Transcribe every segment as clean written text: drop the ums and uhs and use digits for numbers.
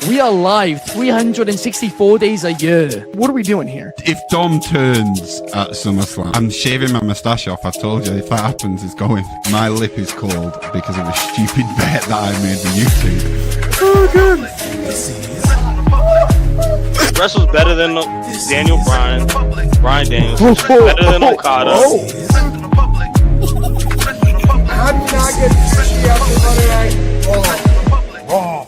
We are live 364 days a year. What are we doing here? If Dom turns at SummerSlam, I'm shaving my moustache off. I told you, if that happens, it's going. My lip is cold because of a stupid bet that I made with YouTube. Oh, good. Wrestle's better than Daniel Bryan. Bryan Daniels better than Okada. How do you not get sushi after Monday Night Raw?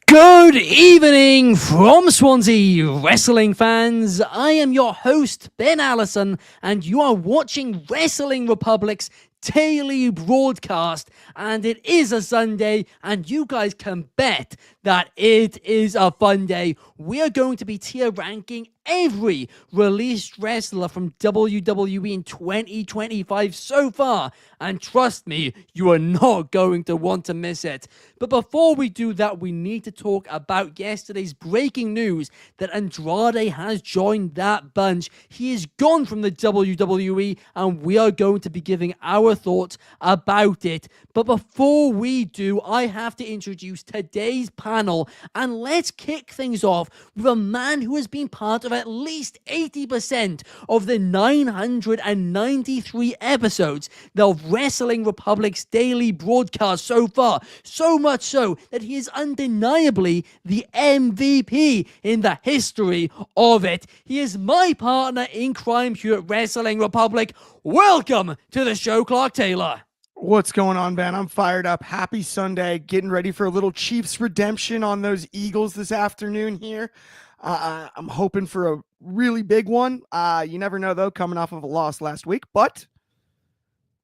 Good evening from Swansea, wrestling fans. I am your host, Ben Allison, and you are watching Wrestling Republic's daily broadcast, and it is a Sunday, and you guys can bet that it is a fun day. We are going to be tier ranking every released wrestler from WWE in 2025 so far, and trust me, you are not going to want to miss it. But before we do that, we need to talk about yesterday's breaking news that Andrade has joined that bunch. He is gone from the WWE, and we are going to be giving our thoughts about it. But before we do, I have to introduce today's panel, and let's kick things off with a man who has been part of at least 80% of the 993 episodes of Wrestling Republic's daily broadcast so far. So much so that he is undeniably the MVP in the history of it. He is my partner in crime here at Wrestling Republic. Welcome to the show, Clark Taylor. What's going on, Ben? I'm fired up. Happy Sunday. Getting ready for a little Chiefs redemption on those Eagles this afternoon here. I'm hoping for a really big one. You never know, though, coming off of a loss last week. But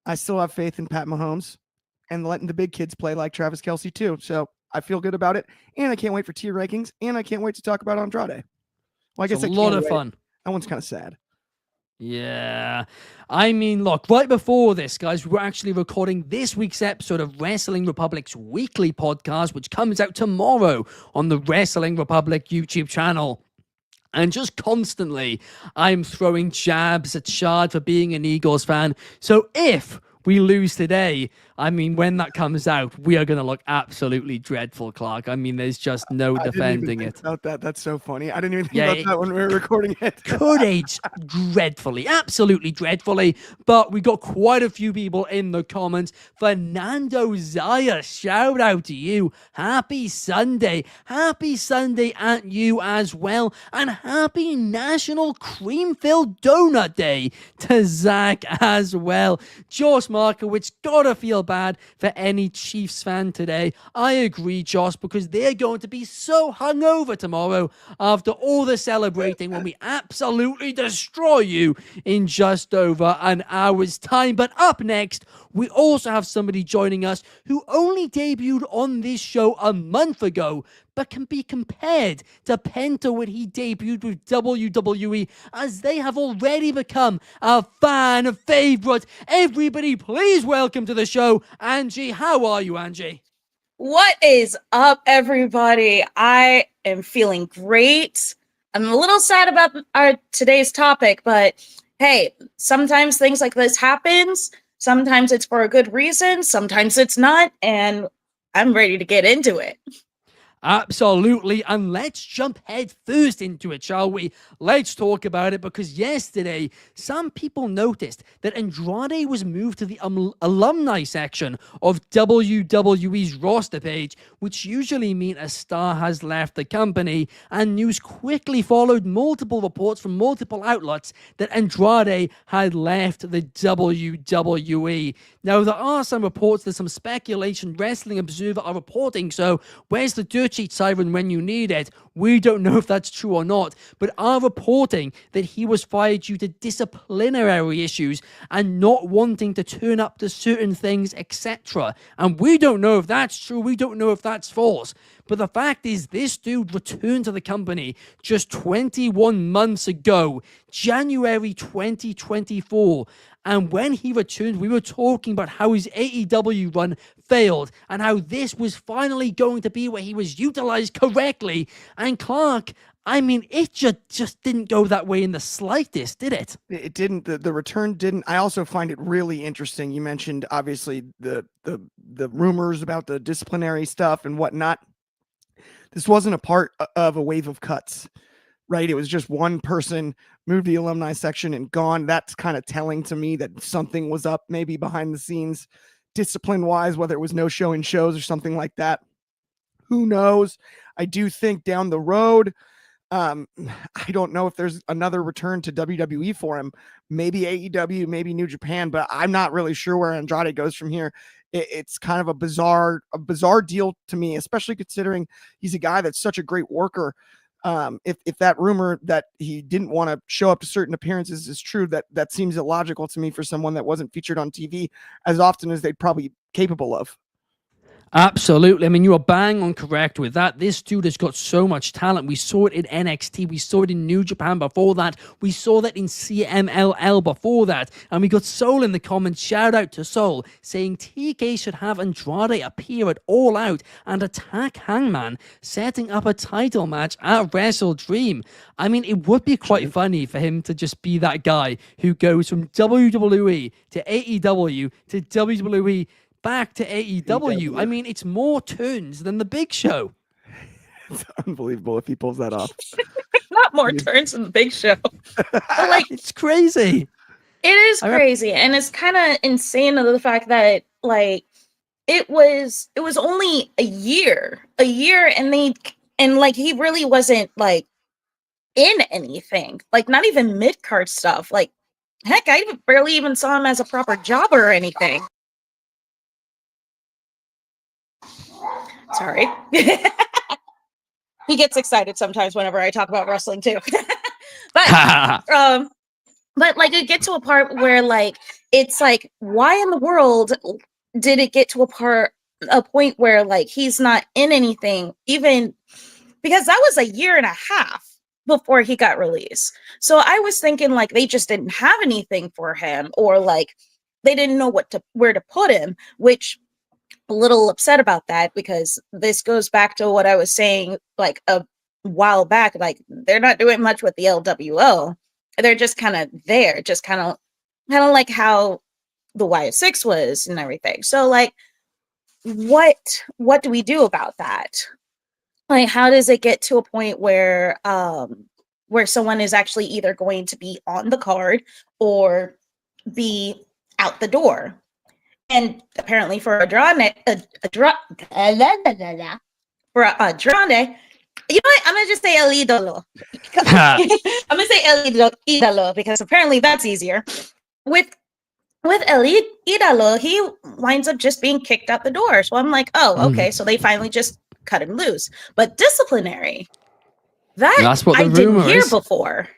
I still have faith in Pat Mahomes and letting the big kids play like Travis Kelce, too. So I feel good about it. And I can't wait for tier rankings. And I can't wait to talk about Andrade. Well, I guess it's a lot of fun. That one's kind of sad. Yeah, I mean, look, right before this, guys, we were actually recording this week's episode of Wrestling Republic's weekly podcast, which comes out tomorrow on the Wrestling Republic YouTube channel. And just constantly, I'm throwing jabs at Shad for being an Eagles fan. So if we lose today, I mean, when that comes out, we are going to look absolutely dreadful, Clark. I mean, there's just no defending it. About that. That's so funny. I didn't even think about that when we were recording it. Could age dreadfully, absolutely dreadfully. But we got quite a few people in the comments. Fernando Zaya, shout out to you. Happy Sunday. Happy Sunday at you as well. And happy National Cream-Filled Donut Day to Zach as well. Josh Markowitz, gotta feel bad for any Chiefs fan today. I agree, Josh, because they're going to be so hungover tomorrow after all the celebrating when we absolutely destroy you in just over an hour's time. But up next, we also have somebody joining us who only debuted on this show a month ago, but can be compared to Penta when he debuted with WWE, as they have already become a fan favorite. Everybody, please welcome to the show, Angie. How are you, Angie? What is up, everybody? I am feeling great. I'm a little sad about our today's topic, but hey, sometimes things like this happens. Sometimes it's for a good reason. Sometimes it's not, and I'm ready to get into it. Absolutely, and let's jump head first into it, shall we? Let's talk about it, because yesterday, some people noticed that Andrade was moved to the alumni section of WWE's roster page, which usually means a star has left the company, and news quickly followed multiple reports from multiple outlets that Andrade had left the WWE. Now, there are some reports, there's some speculation, Wrestling Observer are reporting, so where's the dirt sheet siren when you need it? We don't know if that's true or not, but are reporting that he was fired due to disciplinary issues and not wanting to turn up to certain things, etc. And we don't know if that's true, we don't know if that's false. But the fact is, this dude returned to the company just 21 months ago, January 2024. And when he returned, we were talking about how his AEW run failed and how this was finally going to be where he was utilized correctly. And Clark, I mean, it just didn't go that way in the slightest, did it? It didn't. The return didn't. I also find it really interesting. You mentioned, obviously, the rumors about the disciplinary stuff and whatnot. this wasn't a part of a wave of cuts, right? It was just one person moved the alumni section and gone. That's kind of telling to me that something was up maybe behind the scenes, discipline wise, whether it was no showing shows or something like that. Who knows? I do think down the road, I don't know if there's another return to WWE for him. Maybe AEW, maybe New Japan, but I'm not really sure where Andrade goes from here. It's kind of a bizarre deal to me, especially considering he's a guy that's such a great worker. If that rumor that he didn't want to show up to certain appearances is true, that seems illogical to me for someone that wasn't featured on TV as often as they'd probably capable of. Absolutely. I mean, you are bang on correct with that. This dude has got so much talent. We saw it in NXT. We saw it in New Japan before that. We saw that in CMLL before that. And we got Soul in the comments. Shout out to Soul saying TK should have Andrade appear at All Out and attack Hangman, setting up a title match at Wrestle Dream. I mean, it would be quite funny for him to just be that guy who goes from WWE to AEW to WWE back to AEW. I mean, it's more turns than the Big Show. It's unbelievable if he pulls that off. Not more turns than the Big Show. But like, it's crazy. It is crazy, and it's kind of insane of the fact that like it was only a year, and like he really wasn't like in anything, like not even mid card stuff. Like heck, I barely even saw him as a proper jobber or anything. Sorry. He gets excited sometimes whenever I talk about wrestling too. But like it gets to a part where like it's like, why in the world did it get to a point where like he's not in anything, even because that was a year and a half before he got released. So I was thinking like they just didn't have anything for him, or like they didn't know where to put him, which a little upset about that, because this goes back to what I was saying like a while back. Like they're not doing much with the LWO. They're just kind of there, just kind of like how the YF6 was and everything. So like what do we do about that? Like how does it get to a point where someone is actually either going to be on the card or be out the door? And apparently for Andrade, you know what? I'm gonna just say El Idolo. I'm gonna say El Idolo because apparently that's easier. With El Idolo, he winds up just being kicked out the door. So I'm like, oh, okay. So they finally just cut him loose. But disciplinary, that's what I didn't hear before.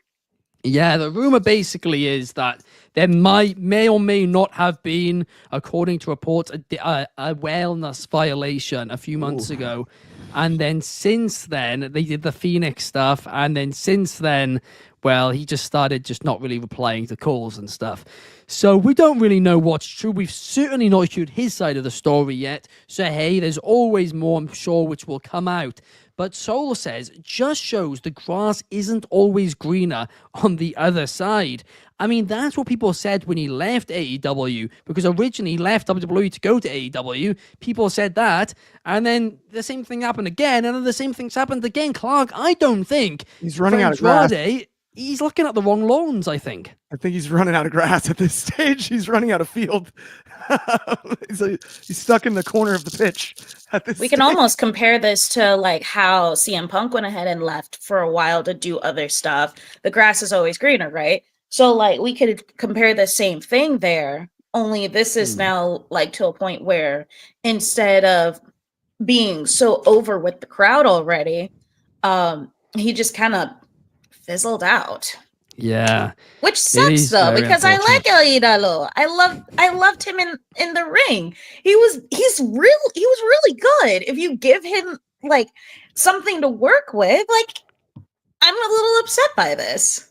Yeah, the rumor basically is that there may or may not have been, according to reports, a wellness violation a few months ago. And then since then, they did the Phoenix stuff. And then since then, well, he just started just not really replying to calls and stuff. So we don't really know what's true. We've certainly not heard his side of the story yet. So hey, there's always more, I'm sure, which will come out. But Soul says, just shows the grass isn't always greener on the other side. I mean, that's what people said when he left AEW, because originally he left WWE to go to AEW. People said that, and then the same thing happened again, and then the same thing's happened again. Clark, I don't think he's running out of grass. He's looking at the wrong lawns, I think. I think he's running out of grass at this stage. He's running out of field. He's stuck in the corner of the pitch at this We can almost compare this to like how CM Punk went ahead and left for a while to do other stuff. The grass is always greener, right? So like we could compare the same thing there, only this is now like to a point where instead of being so over with the crowd already, he just kind of fizzled out. Yeah, which sucks though, because I like El Idolo. I loved him in the ring. He was really good. If you give him like something to work with, like I'm a little upset by this.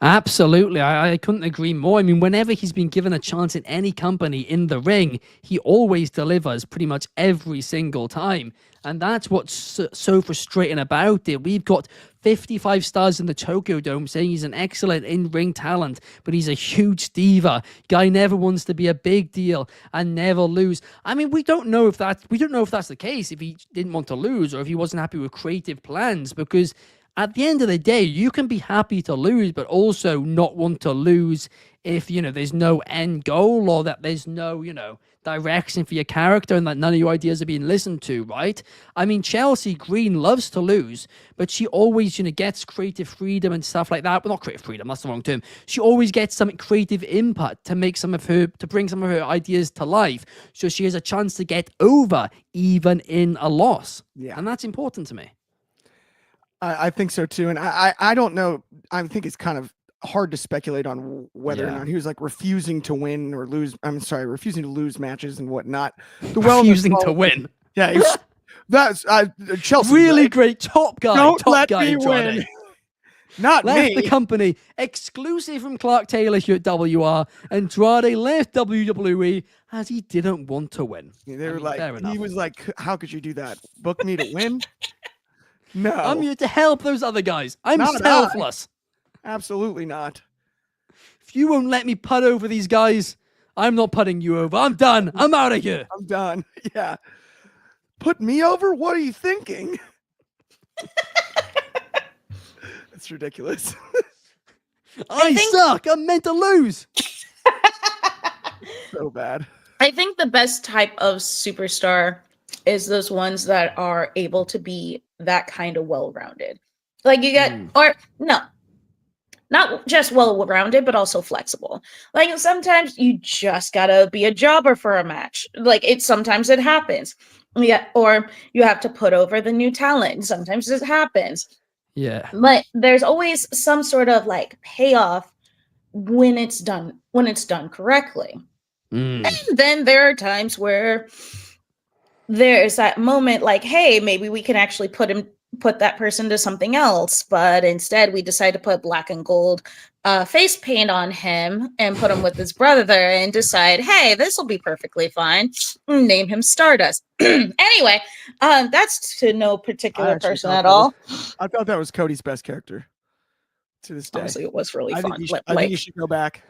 Absolutely. I couldn't agree more. I mean, whenever he's been given a chance in any company in the ring, he always delivers pretty much every single time. And that's what's so frustrating about it. We've got 55 stars in the Tokyo Dome saying he's an excellent in-ring talent, but he's a huge diva. Guy never wants to be a big deal and never lose. I mean, we don't know if that's the case, if he didn't want to lose or if he wasn't happy with creative plans, because at the end of the day, you can be happy to lose, but also not want to lose if, there's no end goal or that there's no, direction for your character and that none of your ideas are being listened to, right? I mean, Chelsea Green loves to lose, but she always, gets creative freedom and stuff like that. Well, not creative freedom, that's the wrong term. She always gets some creative input to bring some of her ideas to life. So she has a chance to get over even in a loss. Yeah. And that's important to me. I think so too. And I don't know. I think it's kind of hard to speculate on whether or not he was like refusing to win or lose. I'm sorry, refusing to lose matches and whatnot. Refusing to win. Yeah. That's Chelsea. Really right? great. Top guy. Don't top let guy, me Andrade. win. Not left me. the company exclusive from Clark Taylor here at WR. Andrade left WWE as he didn't want to win. They were he was like, how could you do that? Book me to win? No. I'm here to help those other guys. I'm Not selfless. Absolutely not. If you won't let me putt over these guys, I'm not putting you over. I'm done. I'm out of here. I'm done. Yeah. Put me over? What are you thinking? That's ridiculous. I suck. I'm meant to lose. So bad. I think the best type of superstar is those ones that are able to be that kind of well-rounded. Like you get, or no, not just well-rounded, but also flexible. Like sometimes you just gotta be a jobber for a match. Like sometimes it happens. Yeah, or you have to put over the new talent. Sometimes it happens. Yeah. But there's always some sort of like payoff when it's done correctly. And then there are times where there's that moment like, hey, maybe we can actually put that person to something else, but instead we decide to put black and gold face paint on him and put him with his brother there and decide, hey, this will be perfectly fine. Name him Stardust. Anyway, that's to no particular person at all. I thought that was Cody's best character to this day. Honestly, it was really fun. I think you should go back.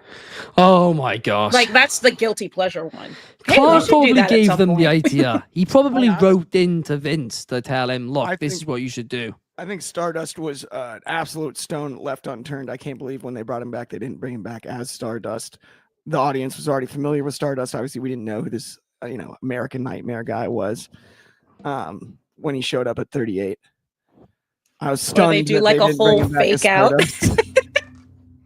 Oh my gosh. Like that's the guilty pleasure one. Clark probably gave them the idea. He probably wrote into Vince to tell him, look, this is what you should do. I think Stardust was an absolute stone left unturned. I can't believe when they brought him back, they didn't bring him back as Stardust. The audience was already familiar with Stardust. Obviously, we didn't know who this, American Nightmare guy was when he showed up at 38. I was stunned. Or they do like a whole fake out.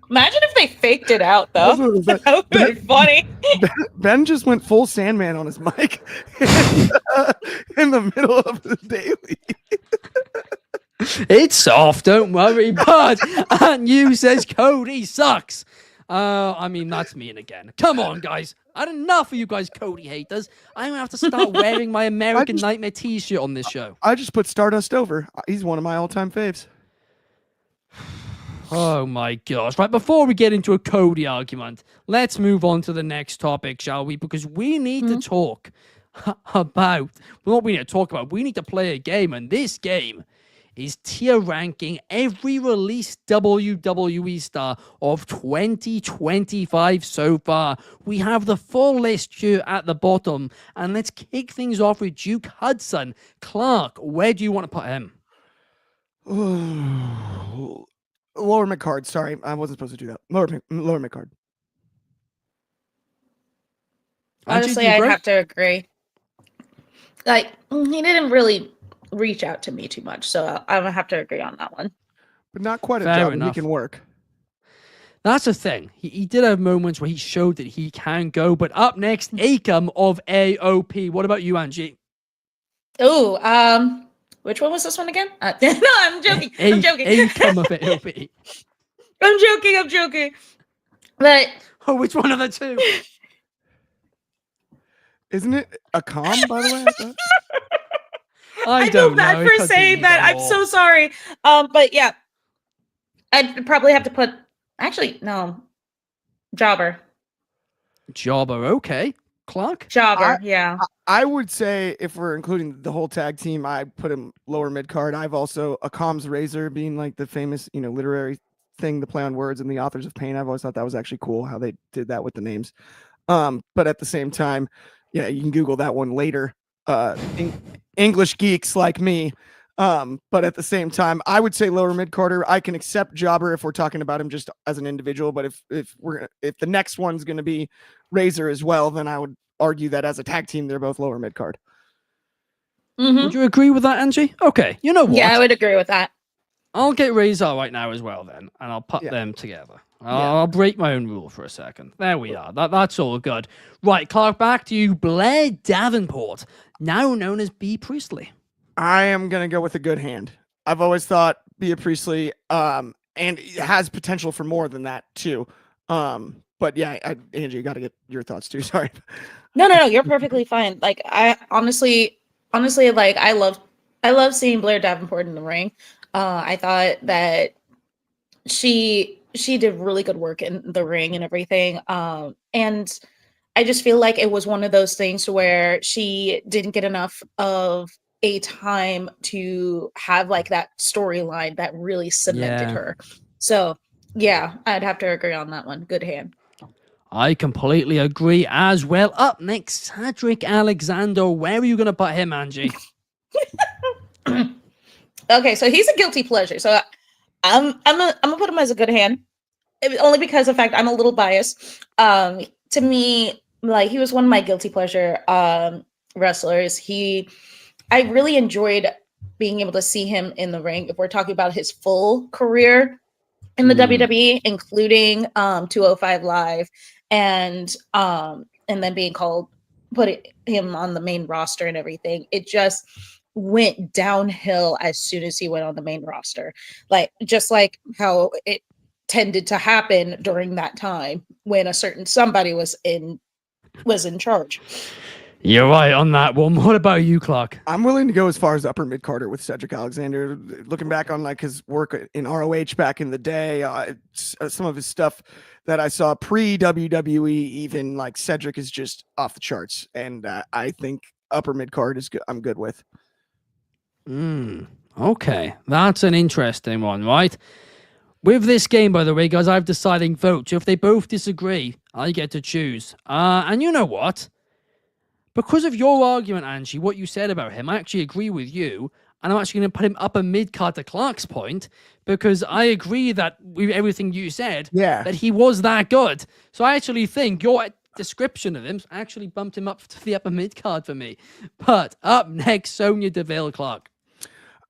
Imagine if they faked it out, though. That would be funny. Ben just went full Sandman on his mic in the middle of the daily. It's soft, don't worry. But and you says Cody sucks. I mean, that's mean again. Come on, guys. I had enough of you guys Cody haters. I'm going to have to start wearing my American Nightmare t-shirt on this show. I just put Stardust over. He's one of my all-time faves. Oh my gosh. Right, before we get into a Cody argument, let's move on to the next topic, shall we? Because we need to talk about, well, what we need to talk about, we need to play a game, and this game is tier ranking every released WWE star of 2025 so far. We have the full list here at the bottom, and let's kick things off with Duke Hudson. Clark, where do you want to put him? Lower mid-card. Sorry, I wasn't supposed to do that. Lower mid-card. Honestly, I'd have to agree. Like, he didn't really reach out to me too much, so I'm gonna have to agree on that one. But not quite a Fair job. enough. He can work. That's the thing. He did have moments where he showed that he can go. But up next, Akam of AOP. What about you, Angie? Oh, which one was this one again? No, I'm joking. I'm joking. Akam of AOP. I'm joking. But Oh, which one of the two? Isn't it a calm, by the way? I feel don't bad know. for saying that. I'm so sorry. But yeah, I'd probably have to put Actually, no. Jobber. Jobber, okay. Clark? Jobber, yeah. I would say if we're including the whole tag team, I put him lower mid card. I've also a comms razor being like the famous, literary thing, the play on words and the authors of pain. I've always thought that was actually cool how they did that with the names. But at the same time, yeah, you can Google that one later. English geeks like me. But at the same time, I would say lower mid carder. I can accept Jobber if we're talking about him just as an individual. But if the next one's going to be Razor as well, then I would argue that as a tag team, they're both lower mid card. Mm-hmm. Would you agree with that, Angie? Okay, you know what? Yeah, I would agree with that. I'll get Razor right now as well then, and I'll put them together. I'll break my own rule for a second. There we are. That's all good. Right, Clark, back to you. Blair Davenport, now known as B. Priestley. I am going to go with a good hand. I've always thought Bea Priestley, and it has potential for more than that too. But yeah, Angie, you got to get your thoughts too. Sorry. No, you're perfectly fine. Like, I honestly, like, I love seeing Blair Davenport in the ring. I thought that she did really good work in the ring and everything. And I just feel like it was one of those things where she didn't get enough of a time to have like that storyline that really cemented her. So yeah, I'd have to agree on that one. Good hand. I completely agree as well. Up next, Cedric Alexander. Where are you going to put him, Angie? Okay, so he's a guilty pleasure. So I'm gonna put him as a good hand, only because of the fact I'm a little biased. To me, like, he was one of my guilty pleasure wrestlers. I really enjoyed being able to see him in the ring. If we're talking about his full career in the WWE, including 205 Live, and then being putting him on the main roster and everything, it just went downhill as soon as he went on the main roster. Like, just like how it tended to happen during that time when a certain somebody was in charge. You're right on that one. What about you, Clark? I'm willing to go as far as upper mid carder with Cedric Alexander. Looking back on like his work in ROH back in the day, some of his stuff that I saw pre WWE, even like Cedric is just off the charts, and I think upper mid card is good. I'm good with. Okay, that's an interesting one, right? With this game, by the way, guys, I have deciding vote. So if they both disagree, I get to choose. And you know what? Because of your argument, Angie, what you said about him, I actually agree with you. And I'm actually going to put him up a mid-card to Clark's point, because I agree that with everything you said, that he was that good. So I actually think your description of him actually bumped him up to the upper mid-card for me. But up next, Sonya Deville, Clark.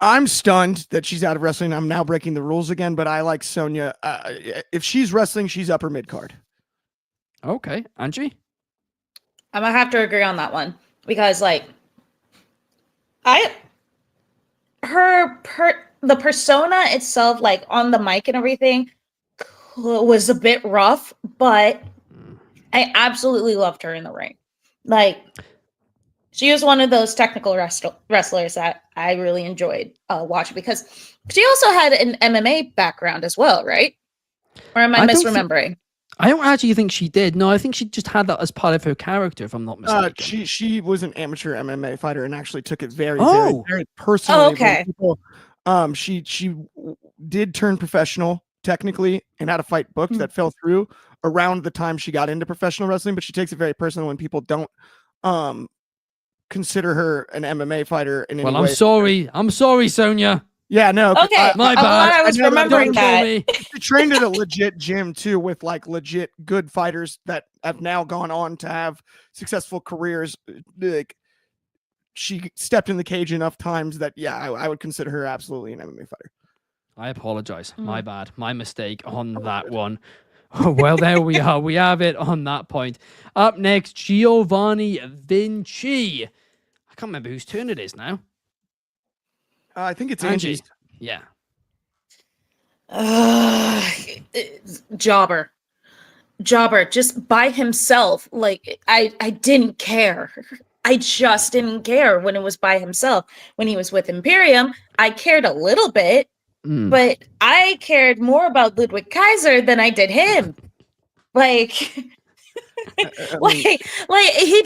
I'm stunned that she's out of wrestling. I'm now breaking the rules again, but I like Sonya. If she's wrestling, she's upper mid-card. Okay. Angie? I'm gonna have to agree on that one, because like the persona itself, like on the mic and everything, was a bit rough, but I absolutely loved her in the ring. Like, she was one of those technical wrestlers that I really enjoyed watching, because she also had an MMA background as well, right? Or am I misremembering? I don't actually think she did. No, I think she just had that as part of her character, if I'm not mistaken. She was an amateur MMA fighter and actually took it very personally. Oh, okay. She did turn professional technically and had a fight booked that fell through around the time she got into professional wrestling, but she takes it very personal when people don't consider her an MMA fighter in any way. I'm sorry, Sonya. Yeah, no. Okay, my bad. I was remembering that. She trained at a legit gym too, with like legit good fighters that have now gone on to have successful careers. Like, she stepped in the cage enough times that I would consider her absolutely an MMA fighter. I apologize. My bad. My mistake on that one. Well, there we are. We have it on that point. Up next, Giovanni Vinci. I can't remember whose turn it is now. I think it's Angie. Angie's. Yeah. Jobber, just by himself. Like, I didn't care. I just didn't care when it was by himself. When he was with Imperium, I cared a little bit, but I cared more about Ludwig Kaiser than I did him. Like, like he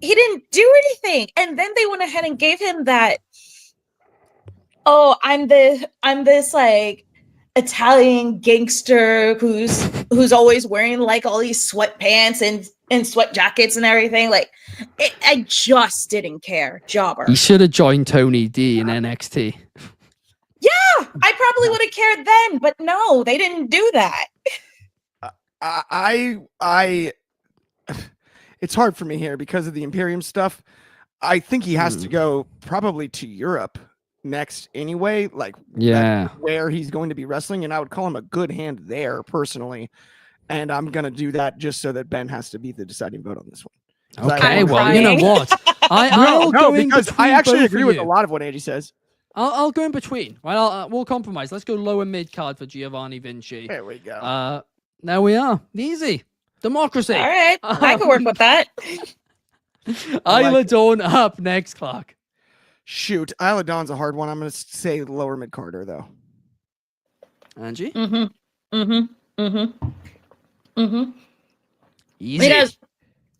didn't do anything, and then they went ahead and gave him that. Oh, I'm this like Italian gangster who's always wearing like all these sweatpants and sweat jackets and everything. Like, I just didn't care. Jobber. He should have joined Tony D in NXT. Yeah, I probably would have cared then, but no, they didn't do that. I it's hard for me here because of the Imperium stuff. I think he has to go probably to Europe next anyway, like where he's going to be wrestling, and I would call him a good hand there personally, and I'm gonna do that just so that Ben has to be the deciding vote on this one. Okay, well, you know what? Because I actually agree with a lot of what Angie says. I'll go in between. Well, we'll compromise. Let's go lower mid card for Giovanni Vinci. There we go. There we are. Easy. Democracy. All right. I can work with that. Isla Dawn up next, Clark. Shoot. Isla Dawn's a hard one. I'm going to say lower mid carder, though. Angie? Easy. Because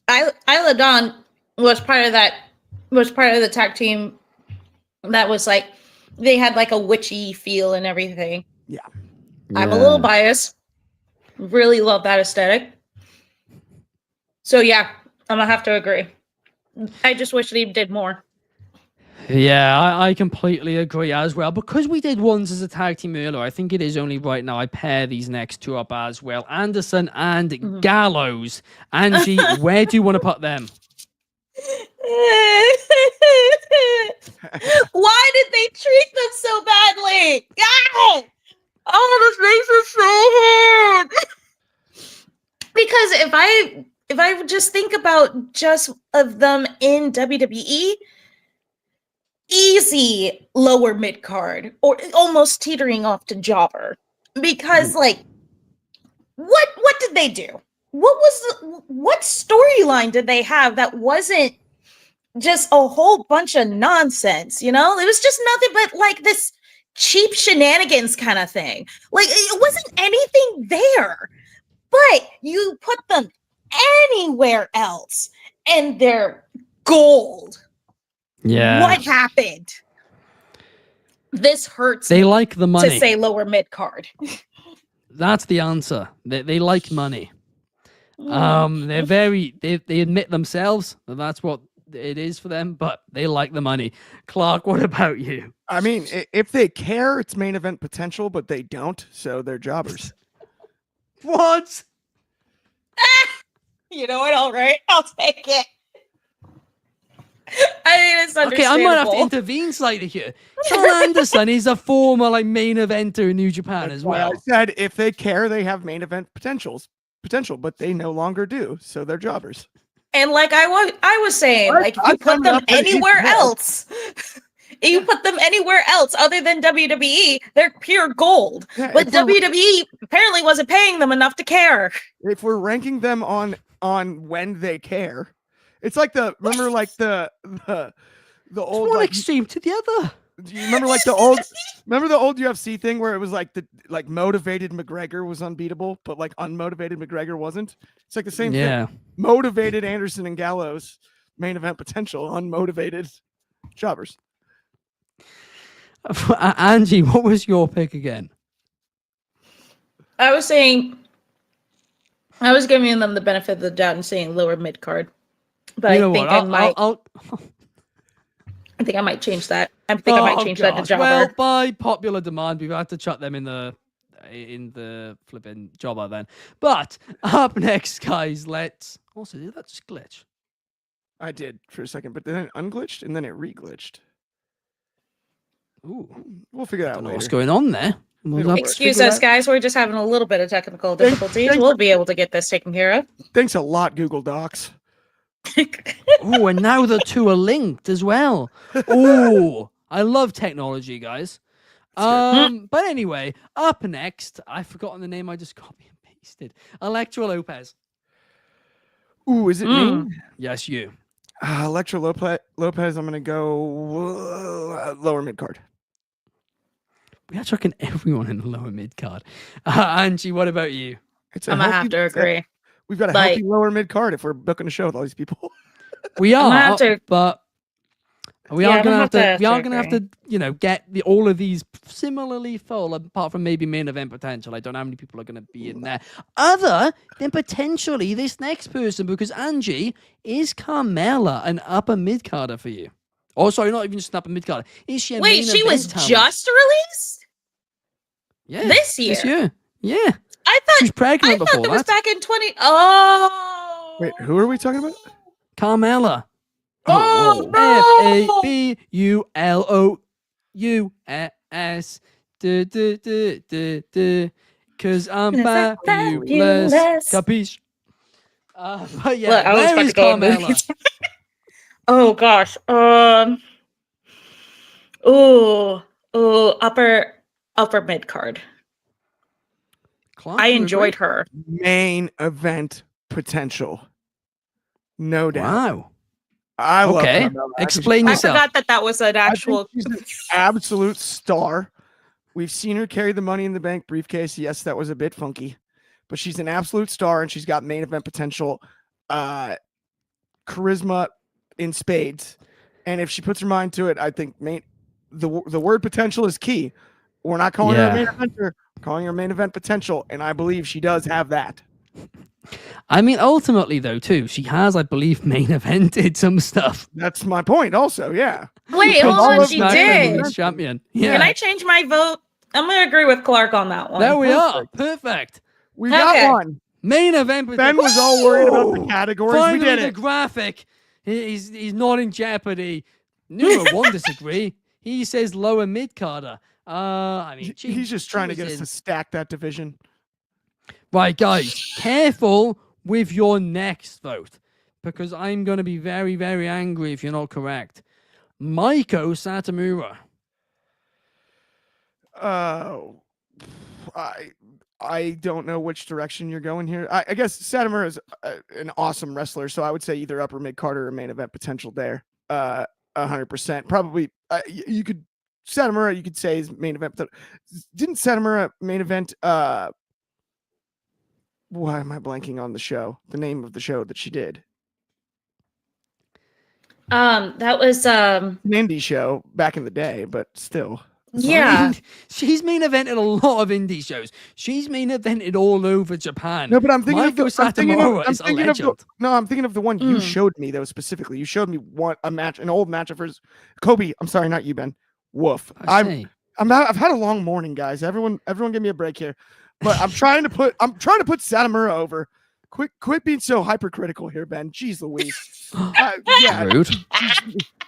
Isla Dawn was part of the tag team that was like, they had like a witchy feel and everything. Yeah. I'm a little biased. Really love that aesthetic. So yeah, I'm gonna have to agree. I just wish he did more. Yeah, I completely agree as well. Because we did ones as a tag team earlier, I think it is only right now I pair these next two up as well. Anderson and Gallows. Angie, where do you want to put them? Why did they treat them so badly? God! Oh, this makes it so hard. Because if I would just think about just of them in WWE, easy lower mid card or almost teetering off to jobber. Because like, what did they do? What storyline did they have that wasn't just a whole bunch of nonsense? You know, it was just nothing but like this cheap shenanigans kind of thing. Like, it wasn't anything there, but you put them anywhere else and they're gold. Yeah. What happened? This hurts. They like the money. To say lower mid card. That's the answer. They like money. They admit themselves that that's what it is for them, but they like the money. Clark, what about you? I mean, if they care, it's main event potential, but they don't, so they're jobbers. What? You know what? All right, I'll take it. I mean, it's understandable. Okay, I'm gonna have to intervene slightly here. John Anderson is a former like main eventer in New Japan as well. I said if they care, they have main event potential, but they no longer do, so they're jobbers. And like I was saying, like if you put them anywhere else, if you put them anywhere else other than WWE, they're pure gold. Yeah, but WWE apparently wasn't paying them enough to care. If we're ranking them on when they care, it's like the old one like, extreme to the other. Do you remember like the old UFC thing where it was like the motivated McGregor was unbeatable, but like unmotivated McGregor wasn't? It's like the same thing. Motivated Anderson and Gallows, main event potential, unmotivated jobbers. Angie, what was your pick again? I was giving them the benefit of the doubt and saying lower mid card. But I think I think I might change that. I think I might change that to jobber. Well, by popular demand, we've had to chuck them in the flipping jobber then. But up next, guys, let's also did that just glitch. I did for a second, but then it unglitched and then it re-glitched. Ooh, we'll figure that out later. What's going on there? Excuse us, guys. We're just having a little bit of technical difficulties. We'll be able to get this taken care of. Thanks a lot, Google Docs. Oh, and now the two are linked as well. Oh, I love technology, guys. But anyway, up next, I've forgotten the name I just copied and pasted. Electra Lopez. Ooh, is it me? Yes, you. Electra Lopez, I'm going to go lower mid card. We are chucking everyone in the lower mid card. Angie, what about you? It's a I'm gonna healthy- have to agree. We've got a Like- healthy lower mid card if we're booking a show with all these people. We I'm gonna have are, to- but we Yeah, are I'm gonna gonna have to. have We to are gonna have agree. to, get all of these similarly full, apart from maybe main event potential. I don't know how many people are gonna be in there, other than potentially this next person, because Angie, is Carmella an upper mid carder for you? Oh, sorry, not even just an upper mid carder. Is she a Wait, main she event was talent? just released yeah this year. This year, yeah. I She was thought pregnant before that was that. back in 20. Oh, Wait, who are we talking about? Carmella. Oh, F A B U L O U S. Cause I'm fabulous. Capiche? But yeah, Look, I was where about is to go on Carmella? movies. Oh gosh. Oh, upper mid card. Clark, I you enjoyed agree? her. Main event potential. No doubt. Wow. I love Okay. Carmella. I think Explain I yourself. forgot that was an I think actual. she's an absolute star. We've seen her carry the Money in the Bank briefcase. Yes, that was a bit funky, but she's an absolute star, and she's got main event potential, charisma in spades. And if she puts her mind to it, I think the word potential is key. We're not calling her a main eventer, we're calling her main event potential, and I believe she does have that. I mean, ultimately, though, too, she has, I believe, main evented some stuff. That's my point. Also, yeah. Wait, hold all on, of she SmackDown did. Women's champion. Yeah. Can I change my vote? I'm gonna agree with Clark on that one. There we are. Perfect. We got Okay. one. Main event. Ben was all worried about the Woo! categories. Finally, We did the it. graphic. He's not in jeopardy. Numero one disagree. He says lower mid carder. I mean, He's just trying to get us in. to stack that division. Right, guys, careful with your next vote, because I'm going to be very, very angry if you're not correct. Maiko Satomura. I don't know which direction you're going here. I guess Satomura is an awesome wrestler, so I would say either upper mid carder or main event potential there. 100%. Probably you could Satomura. You could say is main event. Didn't Satomura main event? Why am I blanking on the show? The name of the show that she did. That was An indie show back in the day, but still. yeah. She's main evented a lot of indie shows. She's main evented all over Japan. No, but I'm thinking Maiko of the, I'm thinking Satomura of, is a I'm thinking of the, legend. no, I'm thinking of the one you showed me though specifically. You showed me an old match of hers. Kobe, I'm sorry, not you, Ben. Woof. I see. I've had a long morning, guys. Everyone give me a break here. But I'm trying to put Satomura over. Quit being so hypercritical here, Ben. Jeez Louise. Yeah, Rude.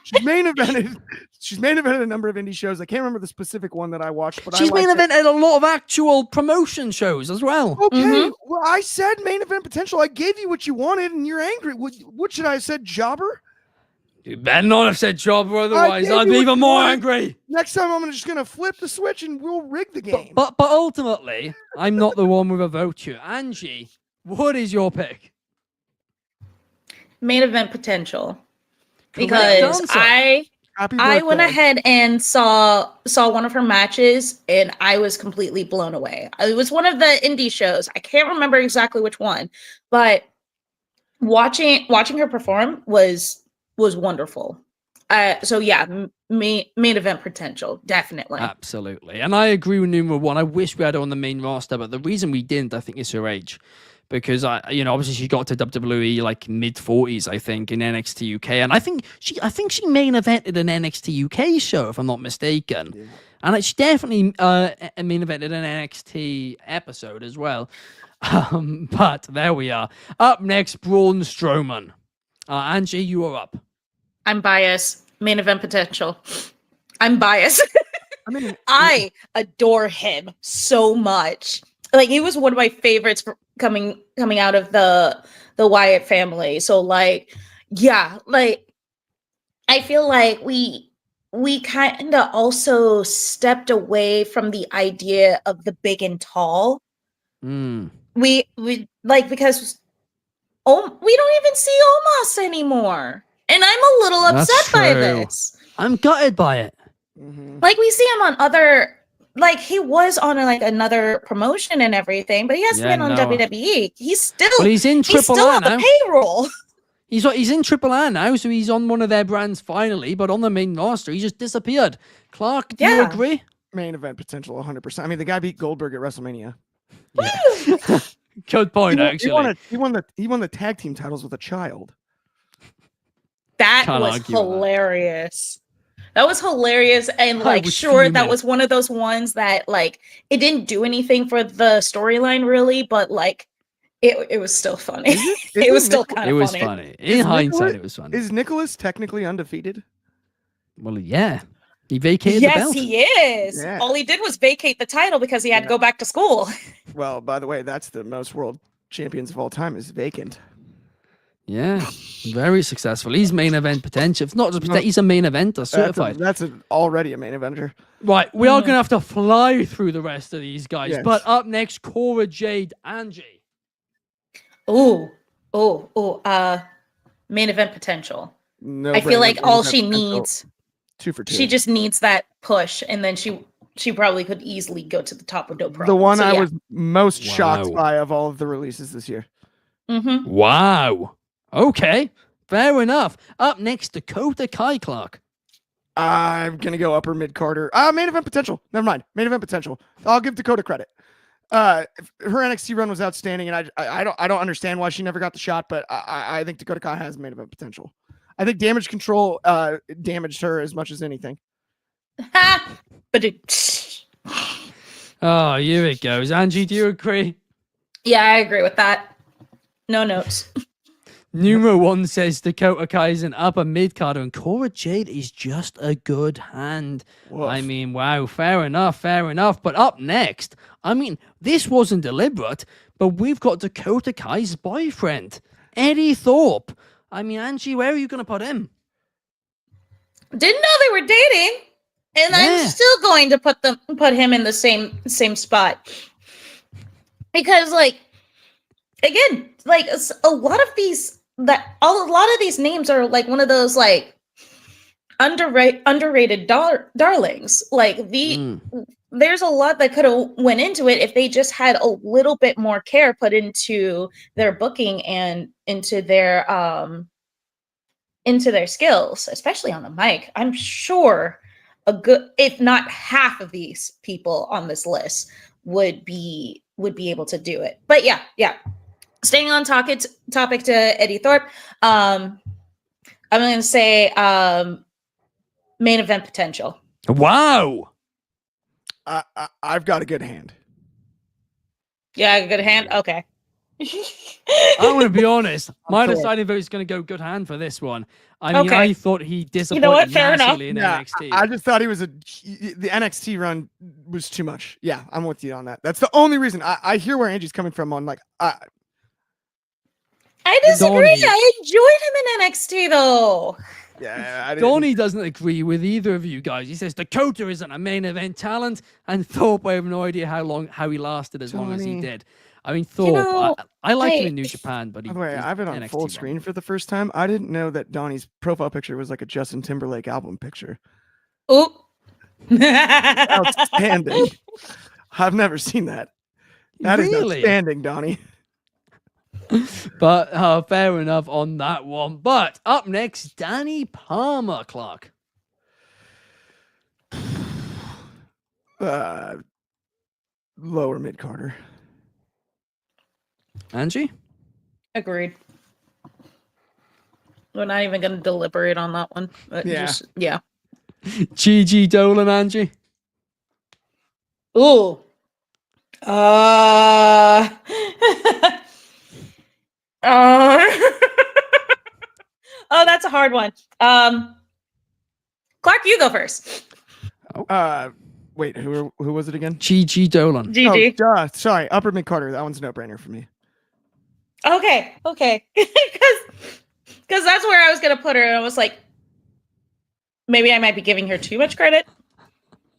she's main evented. She's main evented a number of indie shows. I can't remember the specific one that I watched, but She's I main liked it. evented a lot of actual promotion shows as well. Okay, well, I said main event potential. I gave you what you wanted, and you're angry. What should I have said, jobber? You better not have said job, otherwise gave I'd you be what even you more wanted. angry. Next time, I'm just gonna flip the switch and we'll rig the game. But ultimately, I'm not the one with a vote here. Angie, what is your pick? Main event potential. Correct Because answer. Happy I went birthday. ahead and saw one of her matches, and I was completely blown away. It was one of the indie shows. I can't remember exactly which one, but watching her perform was wonderful. So yeah, main event potential, definitely. Absolutely. And I agree with numero one. I wish we had her on the main roster, but the reason we didn't, I think, is her age. Because obviously she got to WWE like mid 40s, I think, in NXT UK, and I think she main evented an NXT UK show, if I'm not mistaken, and she definitely main evented an NXT episode as well. But there we are. Up next, Braun Strowman. Angie, you are up. I'm biased. Main event potential. I'm biased. I mean, I adore him so much. Like, he was one of my favorites for coming out of the Wyatt family. So like, yeah, like I feel like we kind of also stepped away from the idea of the big and tall. We like, because we don't even see Omos anymore. And I'm a little That's upset by true. this. I'm gutted by it. mhm. Like, we see him on other like he was on like another promotion and everything, but he hasn't Yeah, been on no. WWE. He's still Well, he's in he's Triple still R on the now. payroll. He's in Triple R now, so he's on one of their brands finally, but on the main roster, he just disappeared. Clark, do you Yeah. agree? Main event potential, 100%. I mean, the guy beat Goldberg at WrestleMania. Yeah. Good point, actually. He won the tag team titles with a child. That Can't was argue with that. hilarious. That was hilarious, and I like, was sure, that fuming. was one of those ones that like it didn't do anything for the storyline really, but like it was still funny. It was still kind It of was funny. funny. In hindsight, it was funny. Is Nicholas technically undefeated? Well, yeah. He vacated the Yes, belt. he is. Yeah. All he did was vacate the title because he had to go back to school. Well, by the way, that's the most world champions of all time is vacant. Yeah. Very successful. He's main event potential. It's not just he's a main eventer, certified. That's already a main eventer. Right, we are going to have to fly through the rest of these guys. Yes. But up next, Cora Jade, Angie. Main event potential. No, I feel like all she needs, 2 for 2. she just needs that push, and then she probably could easily go to the top with no problem. The one So, I yeah. was most shocked Wow. by of all of the releases this year. Mhm. Wow. Okay. Fair enough. Up next, Dakota Kai Clark. I'm gonna go upper mid Carter. Main event potential. Never mind. Main event potential. I'll give Dakota credit. Her NXT run was outstanding, and I don't understand why she never got the shot, but I think Dakota Kai has main event potential. I think Damage Control damaged her as much as anything. But Oh, here it goes. Angie, do you agree? yeah, I agree with that. No notes. Numero 1 says Dakota Kai is an upper mid carder, and Cora Jade is just a good hand. Woof. I mean, wow, fair enough. But up next, I mean, this wasn't deliberate, but we've got Dakota Kai's boyfriend, Eddie Thorpe. I mean, Angie, where are you going to put him? Didn't know they were dating, and Yeah. I'm still going to put him in the same spot because, like, again, like a lot of these names are like one of those like underrated darlings. Like there's a lot that could have went into it if they just had a little bit more care put into their booking and into their skills, especially on the mic. I'm sure a good, if not half of these people on this list would be able to do it. But yeah. Staying on topic to Eddie Thorpe, I'm going to say main event potential. Wow. I've got a good hand. Yeah, good hand. Okay. I'm going to be honest. My for it. deciding vote is going to go good hand for this one. I mean, Okay. I thought he disappointed what? Fair enough. massively in Yeah, NXT. I just thought the NXT run was too much. Yeah, I'm with you on that. That's the only reason. I hear where Angie's coming from on like I disagree. Donnie. I enjoyed him in NXT though. yeah, I didn't. Donnie doesn't agree with either of you guys. He says Dakota isn't a main event talent, and Thorpe, I have no idea how he lasted as long as he Donnie. did. I mean, Thorpe, know, I like him I- in New Japan, but By the way, I have it on NXT full run. screen for the first time. I didn't know that Donnie's profile picture was like a Justin Timberlake album picture. Oop. Outstanding. I've never seen that. That is Really? outstanding, Donnie. But fair enough on that one. But up next, Danny Palmer, Clark. Lower mid Carter. Angie? Agreed. We're not even going to deliberate on that one. Yeah. Yeah. Gigi Dolan, Angie? Ooh. Oh, that's a hard one. Clark, you go first. Wait, who was it again? Gigi Dolan. GG. Oh, duh. Sorry, upper mid Carter. That one's a no-brainer for me. Okay. Because that's where I was gonna put her, and I was like, maybe I might be giving her too much credit.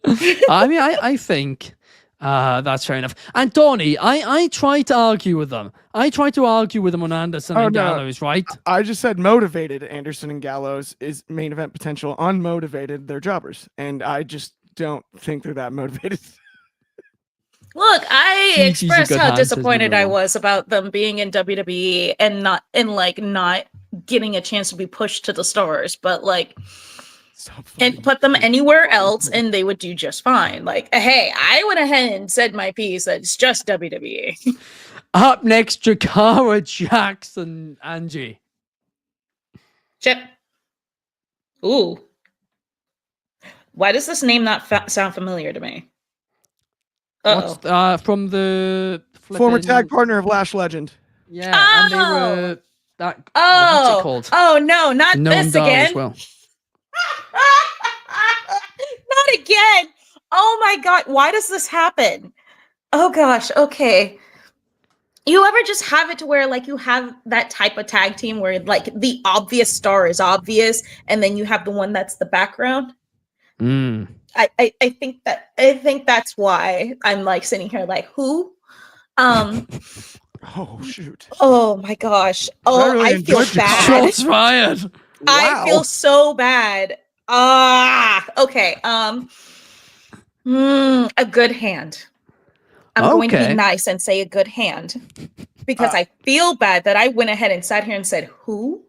I mean, I think that's fair enough. And Donnie, I tried to argue with them. I tried to argue with them on Anderson and no. Gallows, right? I just said motivated Anderson and Gallows is main event potential. Unmotivated, they're jobbers. And I just don't think they're that motivated. Look, I Gigi's a expressed good how hand, says disappointed I Monroe. was about them being in WWE and not getting a chance to be pushed to the stars, but like Stop and fighting. put them anywhere else and they would do just fine. Like, hey, I went ahead and said my piece that it's just WWE. Up next, Jakara Jackson, Angie. Chip. Ooh. Why does this name not sound familiar to me? Uh-oh. From the Former flipping- tag partner of Lash Legend. Yeah, and they were that. what's it Oh, called? oh no, not Noam this Dar again. as well. Not again. Oh my god, why does this happen? Oh gosh, okay. You ever just have it to where like you have that type of tag team where like the obvious star is obvious and then you have the one that's the background? Mm. I think that's why I'm like sitting here like who? Oh shoot. Oh my gosh. Oh, really I feel enjoyed your bad. Shots fired. I Wow. feel so bad. Okay. A good hand. I'm going to Okay. be nice and say a good hand because I feel bad that I went ahead and sat here and said, who?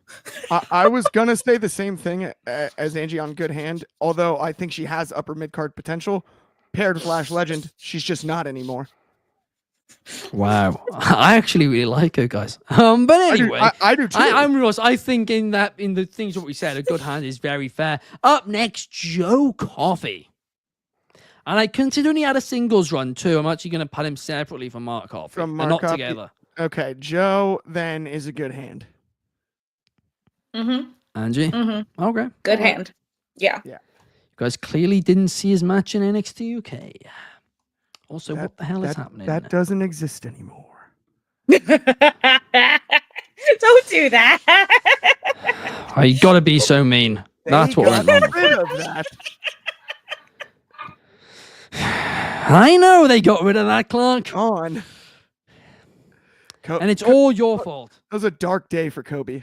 I was gonna say the same thing as Angie on Good Hand, although I think she has upper mid card potential. Paired with Lash Legend, she's just not anymore. Wow, I actually really like her, guys. But anyway, I do too. I'm Ross. I think in the things that we said, a good hand is very fair. Up next, Joe Coffey. And I consider he had a singles run too. I'm actually going to put him separately from Mark Coffey. From They're Mark not Coffey. together. Okay, Joe then is a good hand. Mm-hmm. Angie? Mm-hmm. Okay. Good hand. Yeah. You guys clearly didn't see his match in NXT UK. Also, what the hell is happening? That doesn't exist anymore. Don't do that. Oh, you got to be so mean. That's what went got wrong. rid of that. I know they got rid of that, Clark. On. And it's all your fault. That was a dark day for Kobe.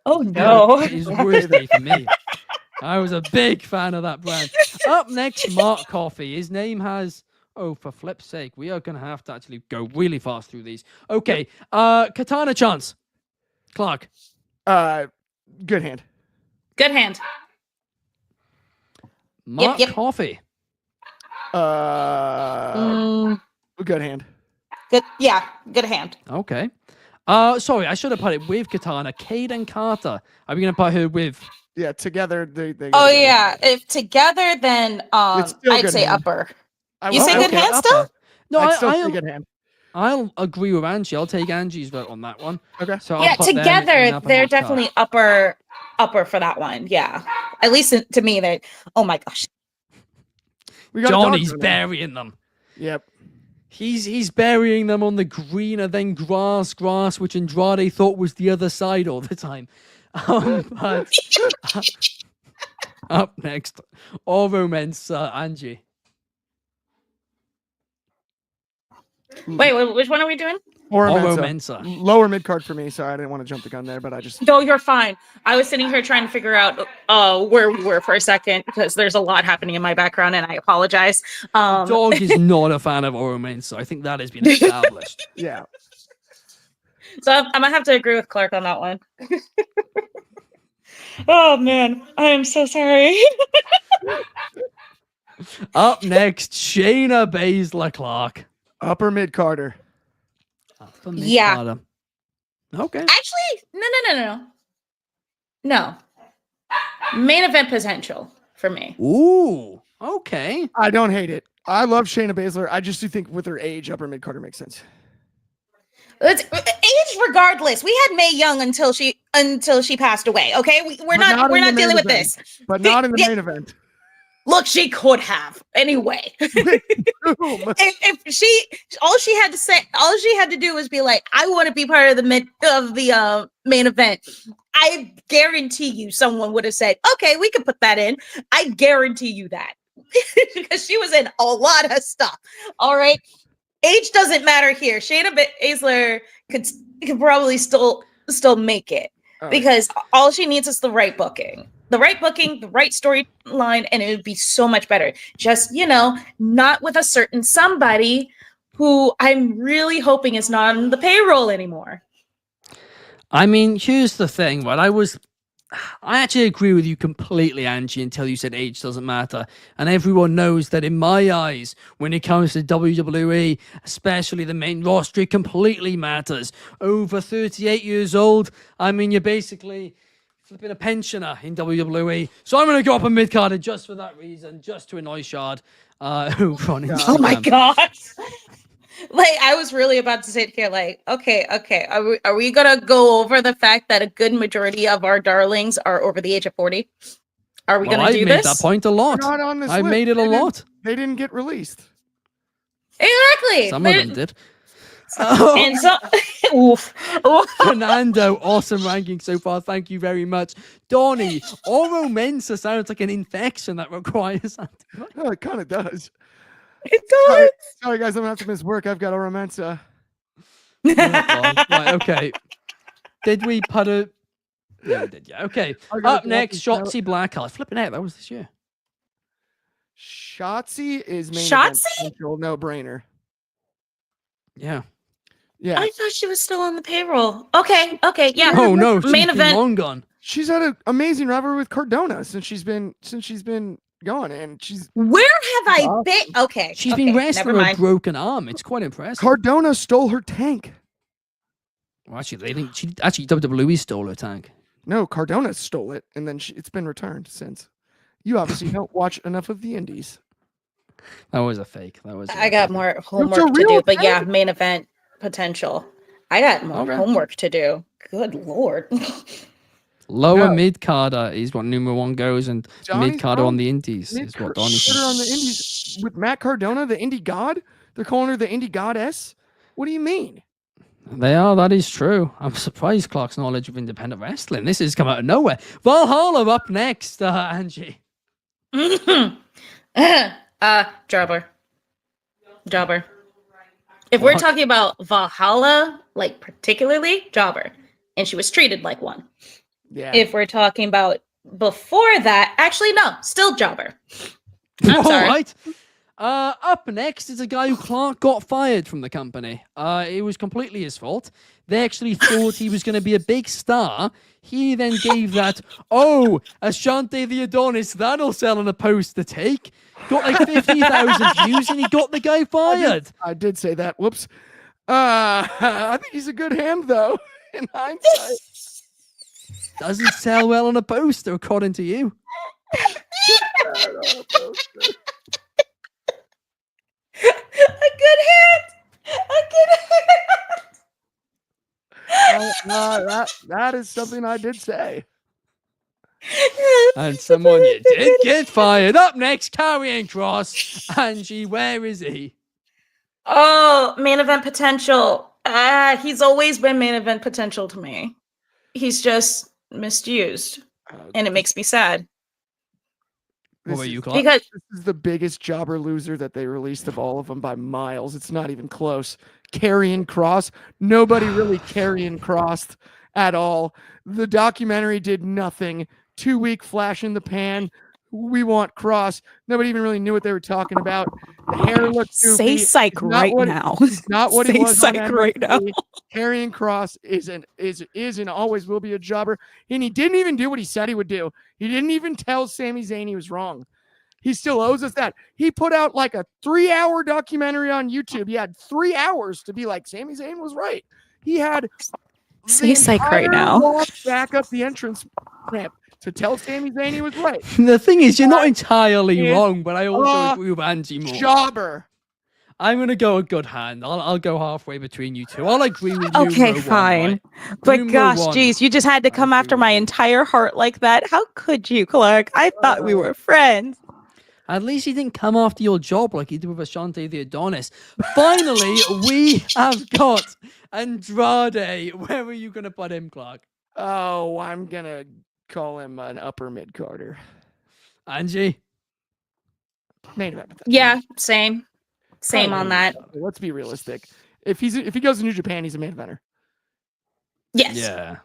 Oh no. It was the worst day for me. I was a big fan of that brand. Up next, Mark Coffey. His name has... Oh, for flip's sake. We are going to have to actually go really fast through these. Okay. Katana Chance. Clark. Good hand. Good hand. Mark Yep. Coffey. Good hand. Good. Yeah. Good hand. Okay. Sorry, I should have put it with Katana. Kaden Carter. Are we going to put her with... Yeah, together they go Oh together. yeah. If together, then It's still I'd good say hand. upper. I You will- say I good will- hand still? No, I'd still say I'll, good hand. I'll agree with Angie. I'll take Angie's vote on that one. Okay. So I'll Yeah, put them in together upper they're mid-card. definitely upper for that one. Yeah. At least to me, they. Oh my gosh. We got a dog Johnny's on it. burying them. Yep. He's burying them on the greener than grass, which Andrade thought was the other side all the time. But up next, Oro Mensah, Angie. Wait, which one are we doing? Or Oro Mensa. Mensah. Lower mid card for me. Sorry, I didn't want to jump the gun there, but I just No, you're fine. I was sitting here trying to figure out where we were for a second because there's a lot happening in my background, and I apologize. Dog is not a fan of Oro Mensah. I think that has been established. yeah. So I'm gonna have to agree with Clark on that one. Oh man, I am so sorry. Up next, Shayna Baszler Clark. Upper mid Carter. Upper Yeah. mid-carder. Okay. Actually, no. Main event potential for me. Ooh. Okay. I don't hate it. I love Shayna Baszler. I just do think with her age, upper mid Carter makes sense. It's age regardless. We had Mae Young until she passed away. Okay, we're But not in the main dealing with event. this. But not in the main event. Look, she could have anyway. Boom. if she all she had to do was be like, I want to be part of the main event. I guarantee you someone would have said, okay, we can put that in. I guarantee you that. Because she was in a lot of stuff. All right. Age doesn't matter here. Shayna Baszler could probably still make it All right. because all she needs is the right booking. the right booking, the right storyline, and it would be so much better. Just, not with a certain somebody who I'm really hoping is not on the payroll anymore. I mean, here's the thing, right? I actually agree with you completely, Angie, until you said age doesn't matter. And everyone knows that in my eyes, when it comes to WWE, especially the main roster, it completely matters. Over 38 years old, I mean, you're basically flipping a pensioner in WWE. So I'm going to go up a mid-carder just for that reason, just to annoy Shad over on Instagram. Oh my gosh. Like, I was really about to sit here like, okay. Are we going to go over the fact that a good majority of our darlings are over the age of 40? Are we going to do this? I've made that point a lot. Not on this I've list. made it a lot. They didn't get released. Exactly. Some of them did. And so, oof. Fernando, awesome ranking so far. Thank you very much. Donnie, Oro Mensa sounds like an infection that requires antibiotics. Oh, it kind of does. It does. Sorry, guys, I'm going to have to miss work. I've got a romanza. Right, okay. Did we put a... Yeah, we did, yeah. Okay. Up next, Shotzi Blackheart. Flipping out, that was this year. Shotzi is main Shotzi? event potential, no-brainer. Yeah. Yeah. I thought she was still on the payroll. Okay, yeah. Oh, no. She's Main been event. long gone. She's had an amazing rivalry with Cardona since she's been gone, and she's Where have I been? Okay. She's okay, been wrestling never with a mind. broken arm. It's quite impressive. Cardona stole her tank. Well, actually, WWE stole her tank. No, Cardona stole it, and then it's been returned since. You obviously don't watch enough of the indies. That was a fake. I got more homework to do, but yeah, main event potential. I got more homework to do. Good Lord. Lower mid carder is what number one goes, and Johnny's mid carder wrong. on the indies is what Donnie Put her on said. the indies with Matt Cardona, the indie god. They're calling her the indie goddess. What do you mean? They are, that is true. I'm surprised Clark's knowledge of independent wrestling. This has come out of nowhere. Valhalla up next, Angie. Jobber. If we're talking about Valhalla, like particularly, Jobber. And she was treated like one. Yeah. If we're talking about before that, actually, no, still Jobber. I'm sorry. All right. Up next is a guy who Clark got fired from the company. It was completely his fault. They actually thought he was going to be a big star. He then gave that, Ashante the Adonis, that'll sell on a post to take. Got like 50,000 views and he got the guy fired. I did say that. Whoops. I think he's a good hand, though, in hindsight. Doesn't sell well on a poster, according to you. A good hand. That is something I did say. And someone you did get fired. Up next, Karrion Kross. Angie, where is he? Oh, main event potential. He's always been main event potential to me. He's just misused, and it makes me sad. What were you, Clark? Because This is the biggest jobber loser that they released of all of them by miles. It's not even close. Karrion Kross. Nobody really Karrion Krossed at all. The documentary did nothing. 2-week flash in the pan. We want Kross. Nobody even really knew what they were talking about. The hair looked goofy. Say psych right now. Not what Say he was on psych right now. NXT. Karrion Kross is and always will be a jobber. And he didn't even do what he said he would do. He didn't even tell Sami Zayn he was wrong. He still owes us that. He put out like a 3-hour documentary on YouTube. He had 3 hours to be like, Sami Zayn was right. He had Say psych right now. walk back up the entrance ramp to tell Sami Zayn he was right. The thing is, you're not entirely Yeah. wrong, but I also agree with Angie more. Jobber. I'm going to go a good hand. I'll go halfway between you two. I'll agree with you. Okay, fine. But gosh, geez, you just had to come after my entire heart like that. How could you, Clark? I thought we were friends. At least he didn't come after your job like he did with Ashante the Adonis. Finally, we have got Andrade. Where are you going to put him, Clark? Oh, I'm going to call him an upper mid-carder. Angie? Main event. yeah, same on that. Let's be realistic. If he goes to New Japan, he's a main eventer. Yes. Yeah.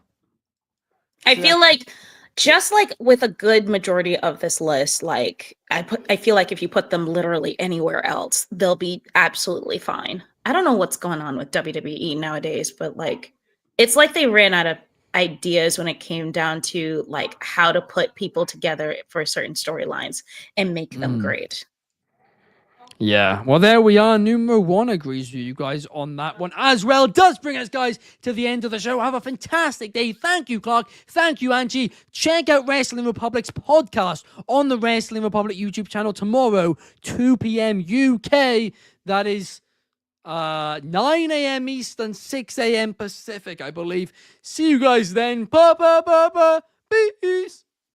I feel like just like with a good majority of this list, like I feel like if you put them literally anywhere else, they'll be absolutely fine. I don't know what's going on with WWE nowadays, but like it's like they ran out of ideas when it came down to like how to put people together for certain storylines and make them great. Yeah, well, there we are. Numero one agrees with you guys on that one as well. Does bring us, guys, to the end of the show. Have a fantastic day. Thank you, Clark. Thank you, Angie. Check out Wrestling Republic's podcast on the Wrestling Republic YouTube channel tomorrow, 2 p.m. UK. That is 9 a.m. Eastern, 6 a.m. Pacific, I believe. See you guys then. Peace.